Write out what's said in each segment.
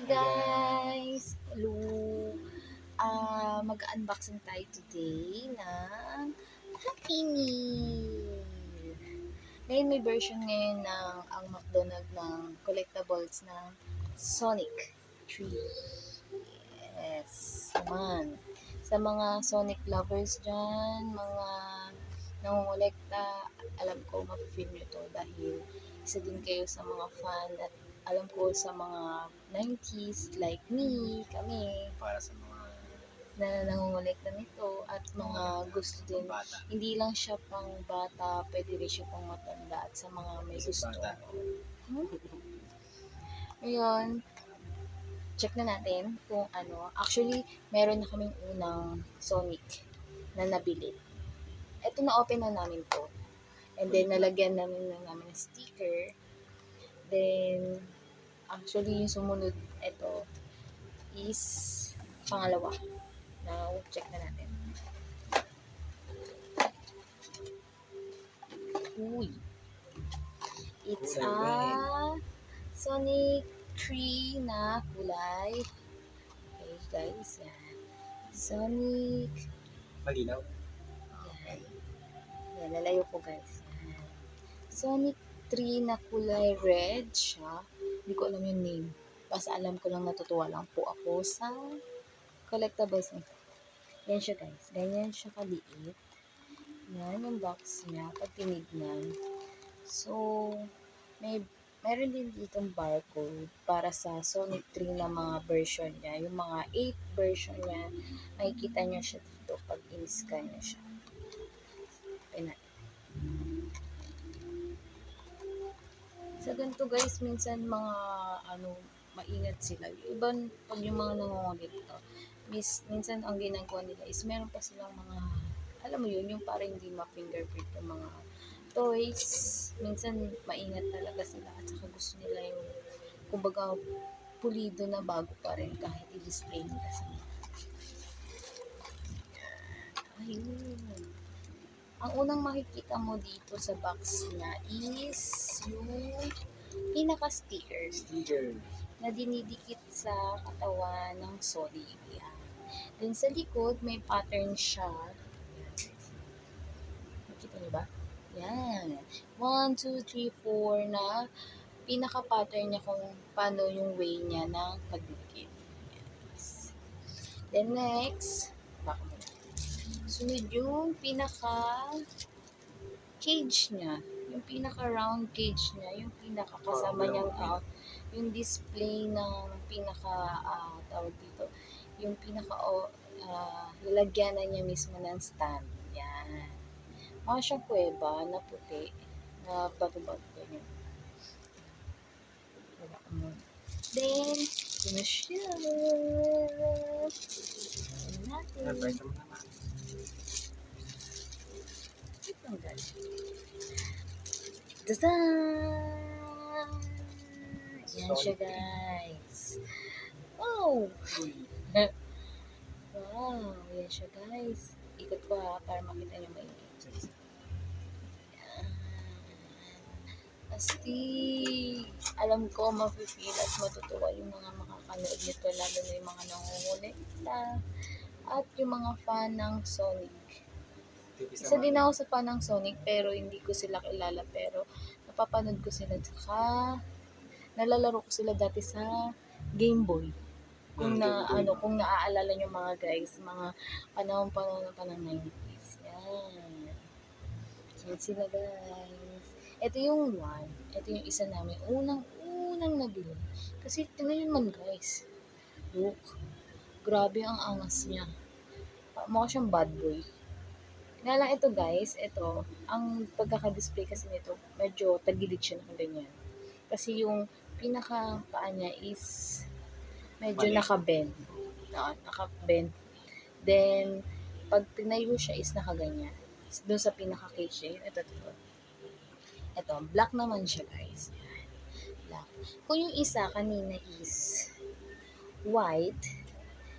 Guys! Hello! Mag-unboxing tayo today ng Happy Meal. Ngayon may version ngayon ng ang McDonald's ng collectibles ng Sonic 3. Yes! Naman. Sa mga Sonic lovers dyan, mga nangongolekta, alam ko mapifeel nyo to dahil isa din kayo sa mga fan at alam ko sa mga 90s like me, kami, para sa mga na nangongolekta nito at mga gusto din. bata. Hindi lang siya pang bata, pwede rin siya pang matanda at sa mga may gusto. Bata. Ngayon, check na natin kung ano. Actually, meron na kaming unang Sonic na nabili. Ito na open na namin to. And then, nalagyan namin ng sticker. Then, actually, yung sumunod, ito, is pangalawa. Now, check na natin. Uy! It's a Sonic 3 na kulay. Okay, guys, yan. Sonic. Malinaw. Yan. Yan, lalayo ko, guys. Yan. Sonic 3 na kulay red siya. Hindi ko alam yung name. Basta alam ko lang, natutuwa lang po ako sa collectibles nito. Yan siya, guys. Ganyan siya kaliit. Yan yung box niya pag tinignan. So, meron din ditong barcode para sa Sonic 3 na mga version niya. Yung mga 8 version niya, makikita nyo siya dito pag in-scan nyo siya. Sa ganito guys, minsan mga maingat sila. Iban pag yung mga nangungulit to, minsan ang ginagawa nila is meron pa silang mga, alam mo yun, yung parang hindi ma-fingerprint yung mga toys. Minsan maingat talaga sila at saka gusto nila yung kumbaga pulido na bago pa rin kahit i-display nila sa mga. Ayun. Ang unang makikita mo dito sa box niya is yung pinaka-sticker na dinidikit sa katawan ng Sonic. Yan. Then sa likod, may pattern siya. Nakita niyo ba? Yan. 1, 2, 3, 4 na pinaka-pattern niya kung paano yung way niya ng pagdikit. Yes. Then next, sunod yung pinaka-cage niya. Yung pinaka-round cage niya. Yung pinaka-kasama niyang yung display ng tawag dito. Yung lalagyanan niya mismo ng stand. Yan. Mga siyang kuweba na puti. Na bato-bato niya. Then, ito na siya. Ayan natin. Tadaan! Yan siya guys. Oh! Wow! Yan siya guys. Ikot ko para makita nyo maigi. Yan. Astig! Alam ko mapipil at matutuwa yung mga makakanood nito, lalo na yung mga nangungulekta at yung mga fan ng Sonic. Isa din ako sa fan ng Sonic pero hindi ko sila kilala, pero napapanood ko sila saka nalalaro ko sila dati sa Game Boy. Kung kung naaalala nyo mga guys, mga panahon pa ng 90s. Yan. Yan sila guys. Ito yung one. Ito yung isa namin. Unang nabili. Kasi tingnan man guys. Look. Grabe ang angas niya. Mukha siyang bad boy. Nga lang ito guys, ito, ang pagkaka-display kasi nito, medyo tagilid siya ng ganyan. Kasi yung pinaka-paa niya is medyo naka-bend. Naka-bend. Then, pag tinayo siya is nakaganyan. Doon sa pinaka-cage niya, ito, black naman siya guys. Black. Kung yung isa kanina is white,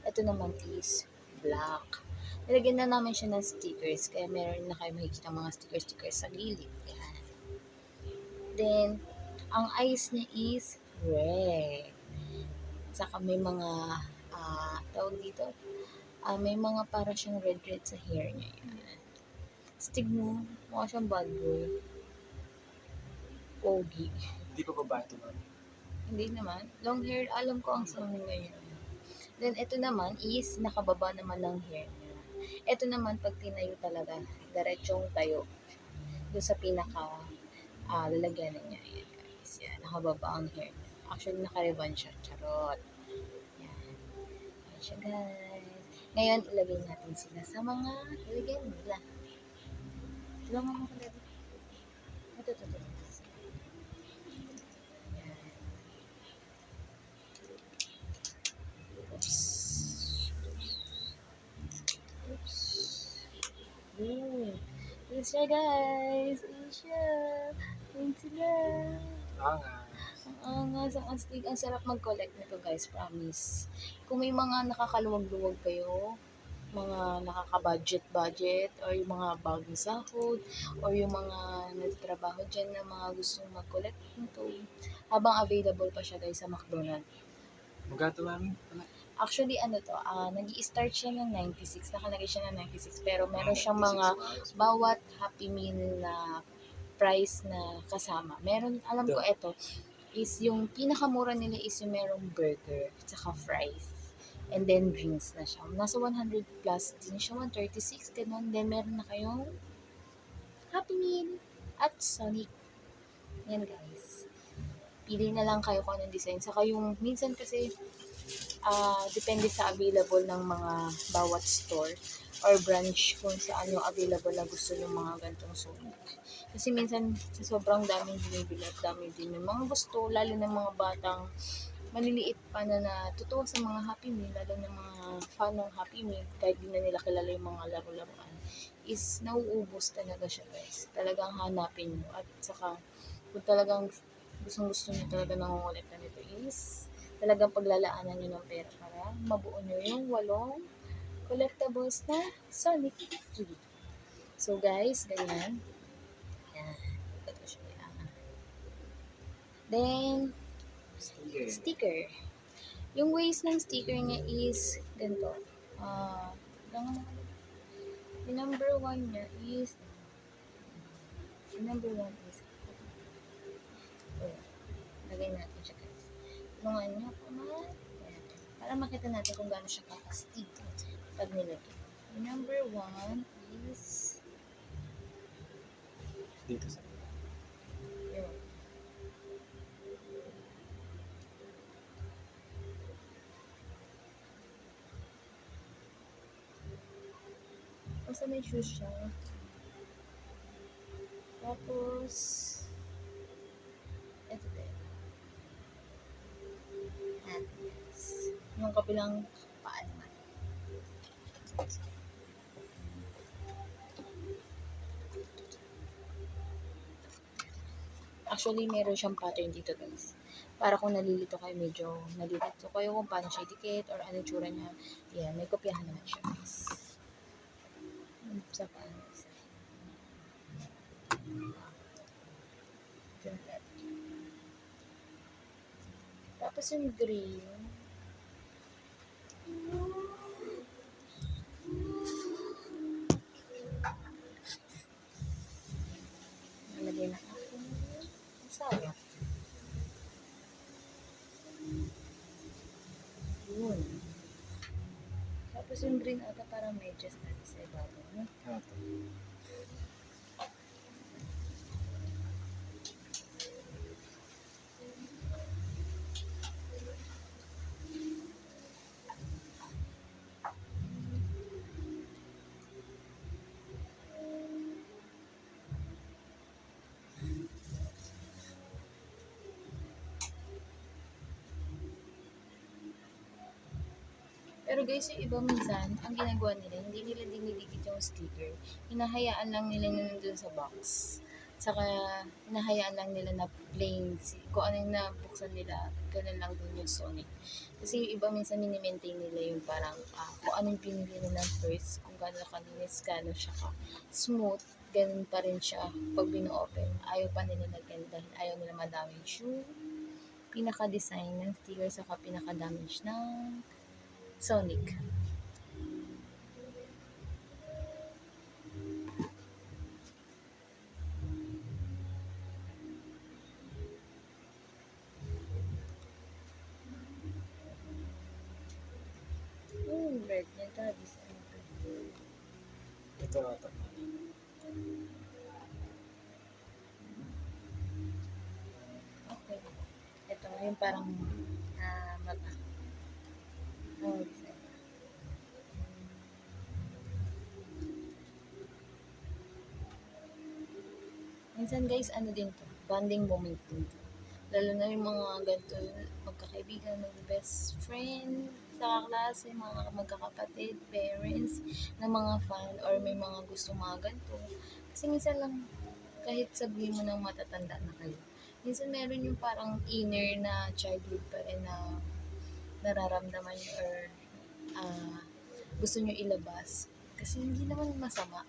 ito naman is black. Nilagyan na namin siya ng stickers, kaya meron na kayo makikita mga stickers sa gilid. Yan. Then, ang eyes niya is red. Saka may mga, tawag dito, may mga para siyang red sa hair niya. Yan. Stig mo, mukha siyang bad boy. Pogi. Hindi pa babae ito, mami. Hindi naman. Long hair, alam ko ang Sony ngayon. Then, ito naman is nakababa naman ng hair niya. Ito naman, pag tinayo talaga, diretsong tayo. Doon sa pinaka lalagyanan niya. Ayan, guys. Yan, nakababa ang hair niya. Actually, naka-rebond siya. Charot. Yan. Ayan siya, guys. Ngayon, ilagay natin sila sa mga ilagyan nila. Tulungan mo ko dito. Ito. Yan. Oops. Boom. Ayan siya, guys. Ayan siya. Ayan sila. Ang angas, ang astig. Ang sarap mag-collect nito, guys. Promise. Kung may mga nakakaluwag-luwag kayo, mga nakaka-budget, or yung mga bagong sahod, or yung mga nagtatrabaho dyan na mga gustong mag-collect nito, habang available pa siya, guys, sa McDonald's. Magato, mami. Actually, nag-i-start siya ng 96, nakalagay siya ng 96, pero meron siyang mga bawat Happy Meal na price na kasama. Meron, alam ko ito, is yung pinakamura nila is yung merong burger, tsaka fries, and then drinks na siya. Nasa 100 plus din siya, 136, ganun. Then meron na kayong Happy Meal at Sonic. Yan, guys. Pili na lang kayo kung anong design. Saka yung, minsan kasi, depende sa available ng mga bawat store or branch kung saan yung available na gusto yung mga gantong Sonic. Kasi minsan sa sobrang daming binibili at dami din yung mga gusto, lalo ng mga batang maliliit pa na natutuwa sa mga Happy Meal, lalo ng mga fan ng Happy Meal, kahit di na nila kilala yung mga laro-laruan, is nauubos talaga siya, guys. Talagang hanapin mo. At saka kung talagang gustong-gusto nyo talaga nangungulekta nito is talagang paglalaanan nyo ng pera para mabuo nyo yung 8 collectibles na Sonic 3. So, guys, ganyan. Yan. Ito siya. Yan. Then, sticker. Yung waist ng sticker niya is ganito. Yung number 1 niya is lagay natin siya, guys. Tulungan niyo po naman. Para makita natin kung gaano siya kakastig pag nilagay. Yung number 1 is Dito sa yun. Basta may shoes siya. Tapos, ito din. And yes. Yung kabilang paa naman. Actually, meron siyang pattern dito, guys. Para kung nalilito kayo kung paano siya dikit or ano tsura niya. Yan, may kopyahan naman siya, guys. Sa paano. Tapos yung green, nalagay na ako. Sayang. Yun. Tapos yung green ata parang medyas natin sa ibabaw. No? Pero guys, yung iba minsan, ang ginagawa nila, hindi nila dinidikit yung sticker. Hinahayaan lang nila na nandun sa box. Saka, hinahayaan lang nila na plain. Kung ano yung nabuksan nila, ganun lang din yung Sonic. Kasi yung iba minsan mini-maintain nila yung parang, kung anong pinili nila first, kung gano'n kalinis, gano'n siya ka smooth, ganun pa rin siya pag bino-open. Ayaw pa nila lagyan dahil ayaw nila madaming shoe. pinaka-design ng sticker saka pinaka-damage ng Sonic. Red niya dati. Ito ata. Okay. Ito, yung parang mata. Oh, design. Minsan guys, ano din to, bonding moment din to. Lalo na yung mga ganito, magkakaibigan, mag-best friend, sa klase, mga magkakapatid, parents, na mga fan, or may mga gusto mga ganito. Kasi minsan lang, kahit sabihin mo ng matatanda na kayo, minsan meron yung parang inner na childhood pa rin na nararamdaman nyo or gusto nyo ilabas. Kasi hindi naman masama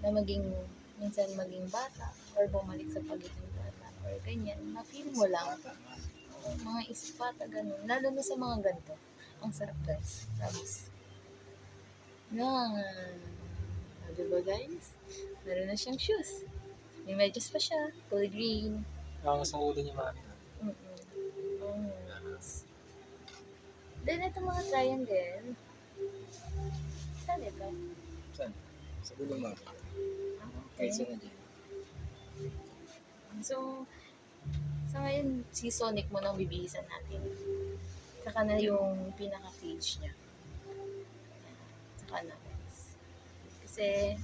na minsan maging bata or bumalik sa pagiging bata or ganyan, ma-feel mo lang mga isip bata, ganun. Lalo na sa mga ganito. Ang sarap guys. Promise. Yan. Diba guys? Meron na siyang shoes. May medyas pa siya. Color green. Ang ulo niya mami. Yes. Then ito mga triangle. Saan ito? Saan? Sa ulo mami. Okay. Kahit saan na dyan. So, sa ngayon, si Sonic mo nang bibihisan natin. Saka na yung pinaka-cage niya. Saka na guys. Kasi,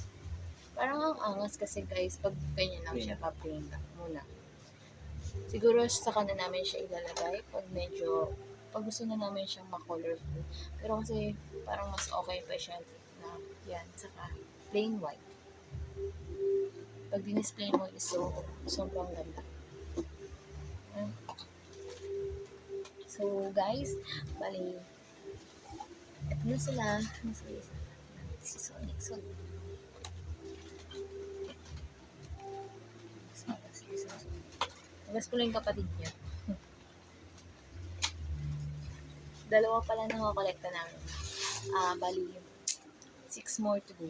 parang ang angas kasi guys, pag ganyan lang siya, pa-plain lang muna. Siguro saka na namin siya ilalagay pag gusto na namin siyang ma-colorful. Pero kasi, parang mas okay pa siya na yan, saka plain white. Pag dinisplay mo is sobrang ganda. So guys, bali, eto na sila. Si Sonic. Labas ko lang yung kapatid niya. Dalawa pala nakakolekta namin. Bali, 6 more to go.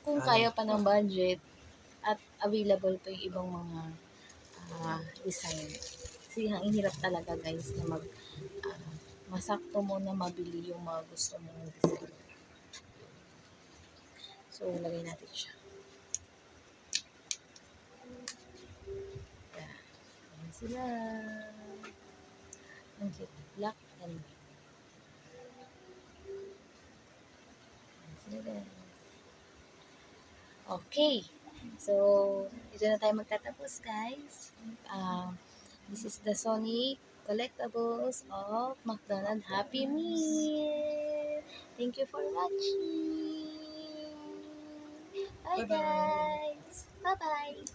Kung kaya pa ng budget at available pa yung ibang mga design. Kasi ang hirap talaga guys na masakto mo na mabili yung mga gusto mong design. So, lagay natin siya. Ayan sila. Ang cute. Black and white. Ayan sila guys. Okay. So, dito na tayo magtatapos guys. This is the Sonic collectibles of McDonald's Happy Meal. Thank you for watching. Bye guys. Bye-bye.